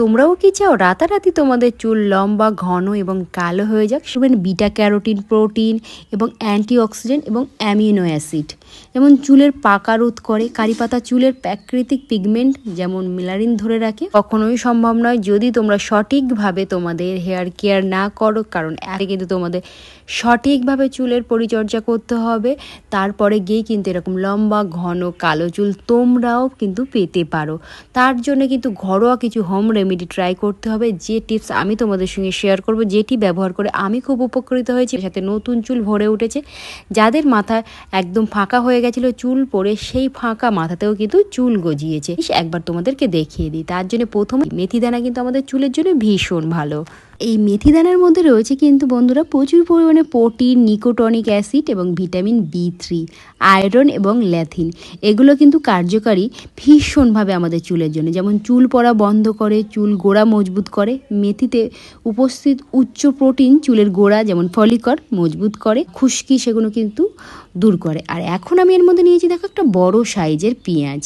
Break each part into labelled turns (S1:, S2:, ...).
S1: তোমরাও কি চাও রাতারাতি তোমাদের চুল লম্বা ঘন এবং কালো হয়ে যাক? সেখানে বিটা ক্যারোটিন, প্রোটিন এবং অ্যান্টিঅক্সিডেন্ট এবং অ্যামিনো অ্যাসিড যেমন চুলের পাকা রোধ করে, কারি পাতা চুলের প্রাকৃতিক পিগমেন্ট যেমন মেলানিন ধরে রাখে। কখনোই সম্ভব নয় যদি তোমরা সঠিকভাবে তোমাদের হেয়ার কেয়ার না করো, কারণ আগে কিন্তু তোমাদের সঠিকভাবে চুলের পরিচর্যা করতে হবে, তারপরে গিয়ে কিন্তু এরকম লম্বা ঘন কালো চুল তোমরাও কিন্তু পেতে পারো। তার জন্য কিন্তু ঘরোয়া কিছু হোম রেমেডি ট্রাই করতে হবে, যে টিপস আমি তোমাদের সঙ্গে শেয়ার করব, যেটি ব্যবহার করে আমি খুব উপকৃত হয়েছি, সাথে নতুন চুল ভরে উঠেছে। যাদের মাথা একদম ফাঁকা হয়ে গেছিলো চুল পরে, সেই ফাঁকা মাথাতেও কিন্তু চুল গজিয়েছে। একবার তোমাদেরকে দেখিয়ে দিই। তার জন্য প্রথমে মেথি দানা কিন্তু আমাদের চুলের জন্য ভীষণ ভালো। এই মেথি দানার মধ্যে রয়েছে কিন্তু বন্ধুরা প্রচুর পরিমাণে প্রোটিন, নিকোটনিক অ্যাসিড এবং ভিটামিন B3, আয়রন এবং ল্যাথিন। এগুলো কিন্তু কার্যকারী ভীষণভাবে আমাদের চুলের জন্য, যেমন চুল পড়া বন্ধ করে, চুল গোড়া মজবুত করে। মেথিতে উপস্থিত উচ্চ প্রোটিন চুলের গোড়া যেমন ফলিকল মজবুত করে, খুশকি সেগুলো কিন্তু দূর করে। আর এখন আমি এর মধ্যে নিয়েছি দেখো একটা বড় সাইজের পেঁয়াজ।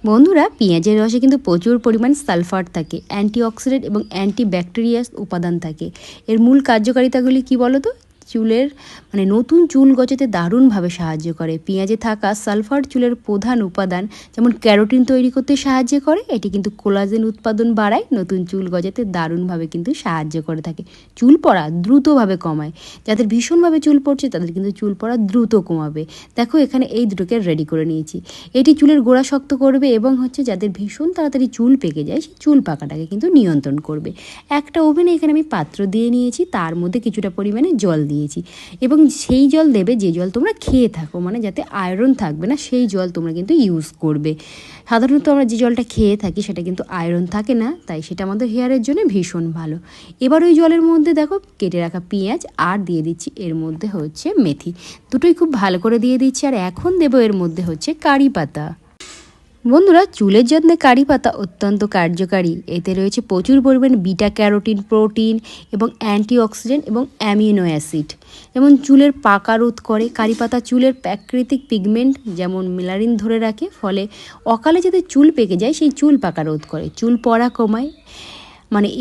S1: বন্ধুরা, পেঁয়াজের রসে কিন্তু প্রচুর পরিমাণ সালফার থাকে, অ্যান্টিঅক্সিডেন্ট এবং অ্যান্টিব্যাকটেরিয়াস উপাদান থাকে। এর মূল কার্যকারিতাগুলি কি বলো তো? চুলের নতুন চুল গজাতে দারুণভাবে সাহায্য করে। পেঁয়াজে থাকা সালফার চুলের প্রধান উপাদান, যেমন ক্যারোটিন তৈরি করতে সাহায্য করে। এটি কিন্তু কোলাজেন উৎপাদন বাড়ায়, নতুন চুল গজাতে দারুণভাবে কিন্তু সাহায্য করে থাকে। চুল পড়া দ্রুতভাবে কমায়। যাদের ভীষণভাবে চুল পড়ছে তাদের কিন্তু চুল পড়া দ্রুত কমাবে। দেখো এখানে এই দুটোকে রেডি করে নিয়েছি। এটি চুলের গোড়া শক্ত করবে এবং যাদের ভীষণ তাড়াতাড়ি চুল পেকে যায় সেই চুল পাকাটাকে কিন্তু নিয়ন্ত্রণ করবে। একটা ওভেনে এখানে আমি পাত্র দিয়ে নিয়েছি, তার মধ্যে কিছুটা পরিমাণে জল দিয়েছি এবং সেই জল দেবে যে জল তোমরা খেয়ে থাকো, যাতে আয়রন থাকবে না সেই জল তোমরা কিন্তু ইউজ করবে। সাধারণত আমরা যে জলটা খেয়ে থাকি সেটা কিন্তু আয়রন থাকে না, তাই সেটা আমাদের হেয়ারের জন্য ভীষণ ভালো। এবার ওই জলের মধ্যে দেখো কেটে রাখা পেঁয়াজ আর দিয়ে দিচ্ছি এর মধ্যে মেথি, দুটোই খুব ভালো করে দিয়ে দিচ্ছি। আর এখন দেবো এর মধ্যে কারি পাতা। বন্ধুরা, চুলের যত্নে কারি পাতা অত্যন্ত কার্যকারী। এতে রয়েছে প্রচুর পরিমাণ বিটা ক্যারোটিন, প্রোটিন এবং অ্যান্টিঅক্সিডেন্ট এবং অ্যামিনো অ্যাসিড যেমন চুলের পাকা রোধ করে। কারি পাতা চুলের প্রাকৃতিক পিগমেন্ট যেমন মেলানিন ধরে রাখে, ফলে অকালে যাতে চুল পেকে যায় সেই চুল পাকা রোধ করে, চুল পড়া কমায়।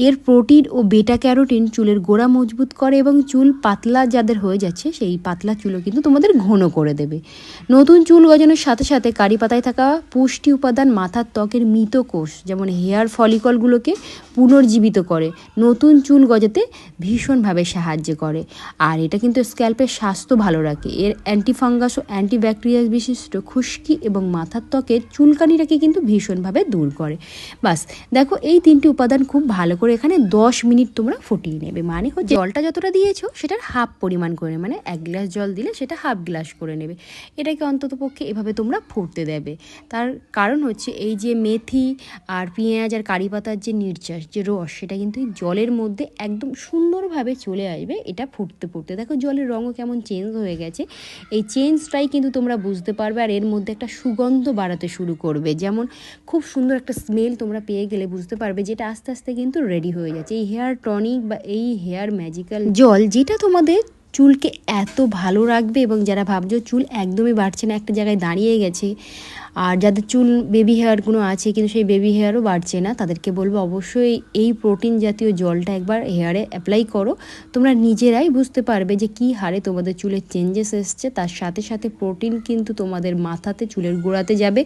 S1: এর প্রোটিন ও বেটা ক্যারোটিন চুলের গোড়া মজবুত করে এবং চুল পাতলা যাদের হয়ে যাচ্ছে সেই পাতলা চুলও কিন্তু তোমাদের ঘন করে দেবে। নতুন চুল গজানোর সাথে সাথে কারি পাতায় থাকা পুষ্টি উপাদান মাথার ত্বকের মৃত কোষ যেমন হেয়ার ফলিকলগুলোকে পুনর্জীবিত করে, নতুন চুল গজাতে ভীষণভাবে সাহায্য করে। আর এটা কিন্তু স্ক্যাল্পের স্বাস্থ্য ভালো রাখে। এর অ্যান্টিফাঙ্গাস ও অ্যান্টিব্যাকটেরিয়াল বিশিষ্ট খুশকি এবং মাথার ত্বকের চুলকানিটাকে কিন্তু ভীষণভাবে দূর করে। বাস দেখো এই তিনটি উপাদান খুব ভালো করে এখানে 10 মিনিট তোমরা ফুটিয়ে নেবে। জলটা যতটা দিয়েছো সেটার হাফ পরিমাণ করে, 1 গ্লাস জল দিলে সেটা হাফ গ্লাস করে নেবে। এটাকে অন্তত পক্ষে এভাবে তোমরা ফুটতে দেবে। তার কারণ এই যে মেথি আর পেঁয়াজ আর কারি পাতার যে নির্যাস যে রস, সেটা কিন্তু এই জলের মধ্যে একদম সুন্দরভাবে চলে আসবে। এটা ফুটতে ফুটতে দেখো জলের রঙও কেমন চেঞ্জ হয়ে গেছে। এই চেঞ্জটাই কিন্তু তোমরা বুঝতে পারবে। আর এর মধ্যে একটা সুগন্ধ বাড়াতে শুরু করবে, যেমন খুব সুন্দর একটা স্মেল তোমরা পেয়ে গেলে বুঝতে পারবে যেটা আস্তে আস্তে কিন্তু রেডি হয়ে যাচ্ছে। এই হেয়ার টনিক বা এই হেয়ার ম্যাজিক্যাল জল যেটা তোমাদের চুলকে এত ভালো রাখবে। এবং যারা ভাবছো চুল একদমই বাড়ছে না, একটা জায়গায় দাঁড়িয়ে গেছে, আর যাদের চুল বেবি হেয়ারগুলো আছে কিন্তু সেই বেবি হেয়ারও বাড়ছে না, তাদেরকে বলবো অবশ্যই এই প্রোটিন জাতীয় জলটা একবার হেয়ারে অ্যাপ্লাই করো। তোমরা নিজেরাই বুঝতে পারবে যে কী হারে তোমাদের চুলের চেঞ্জেস এসছে। তার সাথে সাথে প্রোটিন কিন্তু তোমাদের মাথাতে চুলের গোড়াতে যাবে,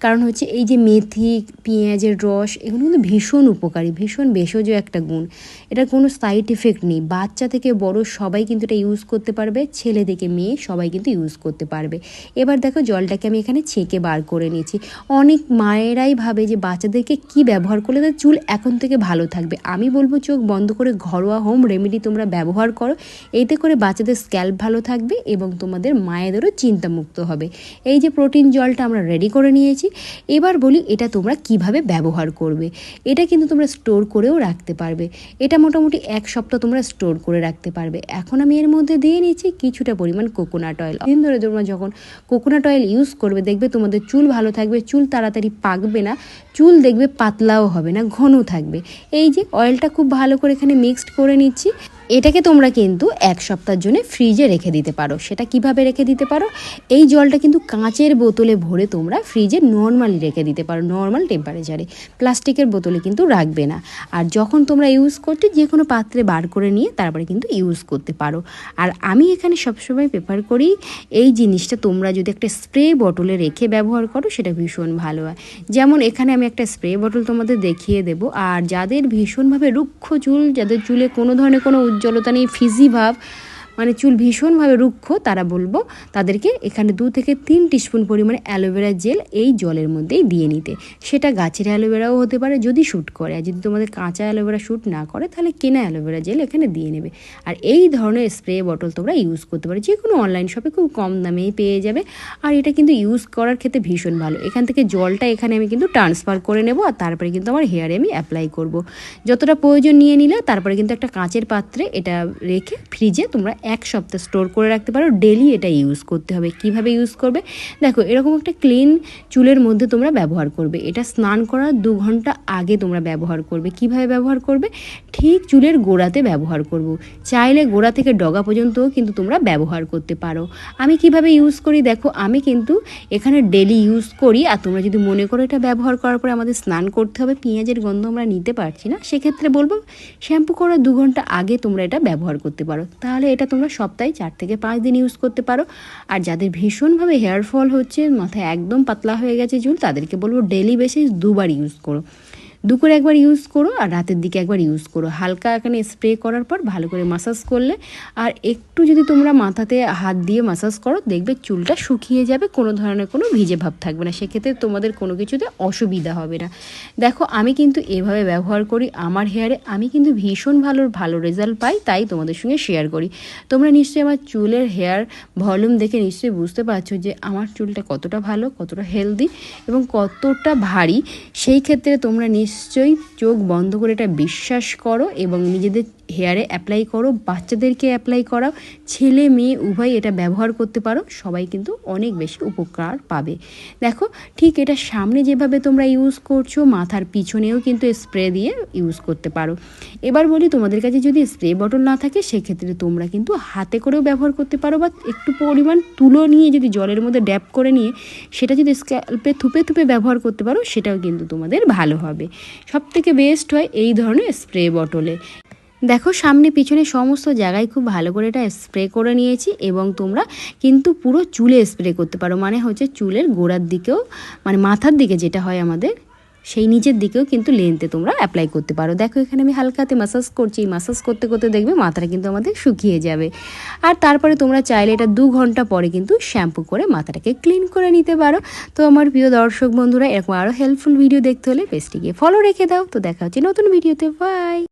S1: কারণ এই যে মেথি, পেঁয়াজের রস এগুলো কিন্তু ভীষণ উপকারী, ভীষণ ভেষজ একটা গুণ। এটার কোনো সাইড এফেক্ট নেই। বাচ্চা থেকে বড় সবাই কিন্তু এটা ইউজ করতে পারবে, ছেলে থেকে মেয়ে সবাই কিন্তু ইউজ করতে পারবে। এবার দেখো জলটাকে আমি এখানে ছেঁকে বার করে নিয়েছি। অনেক মায়েরাই ভাবে যে বাচ্চাদেরকে কি ব্যবহার করলে তাদের চুল এখন থেকে ভালো থাকবে। আমি বলবো চোখ বন্ধ করে ঘরোয়া হোম রেমেডি তোমরা ব্যবহার করো, এতে করে বাচ্চাদের স্ক্যাল্প ভালো থাকবে এবং তোমাদের মায়েদেরও চিন্তামুক্ত হবে। এই যে প্রোটিন জলটা আমরা রেডি করে নিয়েছি, এবার বলি এটা তোমরা কিভাবে ব্যবহার করবে। এটা কিন্তু তোমরা স্টোর করেও রাখতে পারবে। এটা মোটামুটি 1 সপ্তাহ তোমরা স্টোর করে রাখতে পারবে। এখন আমি এর মধ্যে দিয়ে নিয়েছি কিছুটা পরিমাণ কোকোনাট অয়েল। দিন ধরে তোমরা যখন কোকোনাট অয়েল ইউজ করবে দেখবে তোমাদের চুল ভালো থাকবে, চুল তাড়াতাড়ি পাকবে না, চুল দেখবে পাতলাও হবে না, ঘন থাকবে। এই যে অয়েলটা খুব ভালো করে এখানে মিক্সড করে নিচ্ছি। এটাকে তোমরা কিন্তু 1 সপ্তাহের জন্য ফ্রিজে রেখে দিতে পারো। সেটা কিভাবে রেখে দিতে পারো, এই জলটা কিন্তু কাঁচের বোতলে ভরে তোমরা ফ্রিজে নর্মালি রেখে দিতে পারো, নর্মাল টেম্পারেচারে। প্লাস্টিকের বোতলে কিন্তু রাখবে না। আর যখন তোমরা ইউজ করতে যে কোনো পাত্রে বার করে নিয়ে তারপরে কিন্তু ইউজ করতে পারো। আর আমি এখানে সবসময় প্রেফার করি এই জিনিসটা তোমরা যদি একটা স্প্রে বটলে রেখে ব্যবহার করো সেটা ভীষণ ভালো হয়। যেমন এখানে আমি একটা স্প্রে বটল তোমাদের দেখিয়ে দেবো। আর যাদের ভীষণভাবে রুক্ষ চুল, যাদের চুলে কোনো ধরনের কোনো উজ্জ্বলতা নেই, ফিজি ভাব, মানে চুল ভীষণভাবে রুক্ষ, তারা বলবো তাদেরকে এখানে 2 থেকে 3 টিস্পুন পরিমাণে অ্যালোভেরা জেল এই জলের মধ্যেই দিয়ে নিতে। সেটা গাছের অ্যালোভেরাও হতে পারে যদি শ্যুট করে। আর যদি তোমাদের কাঁচা অ্যালোভেরা শ্যুট না করে তাহলে কেনা অ্যালোভেরা জেল এখানে দিয়ে নেবে। আর এই ধরনের স্প্রে বটল তোমরা ইউজ করতে পারো, যে কোনো অনলাইন শপে খুব কম দামেই পেয়ে যাবে। আর এটা কিন্তু ইউজ করার ক্ষেত্রে ভীষণ ভালো। এখান থেকে জলটা এখানে আমি কিন্তু ট্রান্সফার করে নেব, আর তারপরে কিন্তু আমার হেয়ারে আমি অ্যাপ্লাই করব। যতটা প্রয়োজন নিয়ে নিলে তারপরে কিন্তু একটা কাঁচের পাত্রে এটা রেখে ফ্রিজে তোমরা 1 সপ্তাহ স্টোর করে রাখতে পারো। ডেলি এটা ইউজ করতে হবে। কিভাবে ইউজ করবে দেখো, এরকম একটা ক্লিন চুলের মধ্যে তোমরা ব্যবহার করবে। এটা স্নান করার 2 ঘন্টা আগে তোমরা ব্যবহার করবে। কিভাবে ব্যবহার করবে, ঠিক চুলের গোড়াতে ব্যবহার করব। চাইলে গোড়া থেকে ডগা পর্যন্তও কিন্তু তোমরা ব্যবহার করতে পারো। আমি কিভাবে ইউজ করি দেখো, আমি কিন্তু এখানে ডেলি ইউজ করি। আর তোমরা যদি মনে করো এটা ব্যবহার করার পরে আমাদের স্নান করতে হবে, পেঁয়াজের গন্ধ আমরা নিতে পারছি না, সেক্ষেত্রে বলবো শ্যাম্পু করার 2 ঘন্টা আগে তোমরা এটা ব্যবহার করতে পারো। তাহলে এটা তোমরা সপ্তাহে 4 থেকে 5 দিন ইউজ করতে পারো। আর যাদের ভীষণভাবে হেয়ার ফল হচ্ছে, মাথায় একদম পাতলা হয়ে গেছে চুল, তাদেরকে বলবো ডেলি বেসিস 2 বার ইউজ করো। দুপুরে একবার ইউজ করো আর রাতের দিকে একবার ইউজ করো। হালকা এখানে স্প্রে করার পর ভালো করে মাসাজ করলে, আর একটু যদি তোমরা মাথাতে হাত দিয়ে মাসাজ করো, দেখবে চুলটা শুকিয়ে যাবে, কোনো ধরনের কোনো ভিজে ভাব থাকবে না। সেক্ষেত্রে তোমাদের কোনো কিছুতে অসুবিধা হবে না। দেখো আমি কিন্তু এভাবে ব্যবহার করি আমার হেয়ারে, আমি কিন্তু ভীষণ ভালো রেজাল্ট পাই, তাই তোমাদের সঙ্গে শেয়ার করি। তোমরা নিশ্চয়ই আমার চুলের হেয়ার ভলিউম দেখে নিশ্চয়ই বুঝতে পারছো যে আমার চুলটা কতটা ভালো, কতটা হেলদি এবং কতটা ভারী। সেই ক্ষেত্রে তোমরা নিশ্চয়ই চোখ বন্ধ করে এটা বিশ্বাস করো এবং নিজেদের হেয়ারে অ্যাপ্লাই করো, বাচ্চাদেরকে অ্যাপ্লাই করাও, ছেলে মেয়ে উভয় এটা ব্যবহার করতে পারো। সবাই কিন্তু অনেক বেশি উপকার পাবে। দেখো ঠিক এটা সামনে যেভাবে তোমরা ইউজ করছো, মাথার পিছনেও কিন্তু স্প্রে দিয়ে ইউজ করতে পারো। এবার বলি, তোমাদের কাছে যদি স্প্রে বটল না থাকে সেক্ষেত্রে তোমরা কিন্তু হাতে করেও ব্যবহার করতে পারো, বা একটু পরিমাণ তুলো নিয়ে যদি জলের মধ্যে ড্যাপ করে নিয়ে সেটা যদি স্ক্যাল্পে থুপে ব্যবহার করতে পারো, সেটাও কিন্তু তোমাদের ভালো হবে। সবথেকে বেস্ট হয় এই ধরনের স্প্রে বটলে। দেখো সামনে পিছনে সমস্ত জায়গায় খুব ভালো করে এটা স্প্রে করে নিয়েছি, এবং তোমরা কিন্তু পুরো চুলে স্প্রে করতে পারো। মানে হচ্ছে চুলের গোড়ার দিকেও, মানে মাথার দিকে যেটা হয় আমাদের, সেই নিচের দিকেও কিন্তু লেন্থে তোমরা অ্যাপ্লাই করতে পারো। দেখো এখানে আমি হালকাতে মাসাজ করছি, মাসাজ করতে করতে দেখবে মাথাটা কিন্তু আমাদের শুকিয়ে যাবে। আর তারপরে তোমরা চাইলে এটা 2 ঘন্টা পরে কিন্তু শ্যাম্পু করে মাথাটাকে ক্লিন করে নিতে পারো। তো আমার প্রিয় দর্শক বন্ধুরা, এরকম আরও হেল্পফুল ভিডিও দেখতে হলে পেজটিকে ফলো রেখে দাও। তো দেখা হচ্ছে নতুন ভিডিওতে, বাই।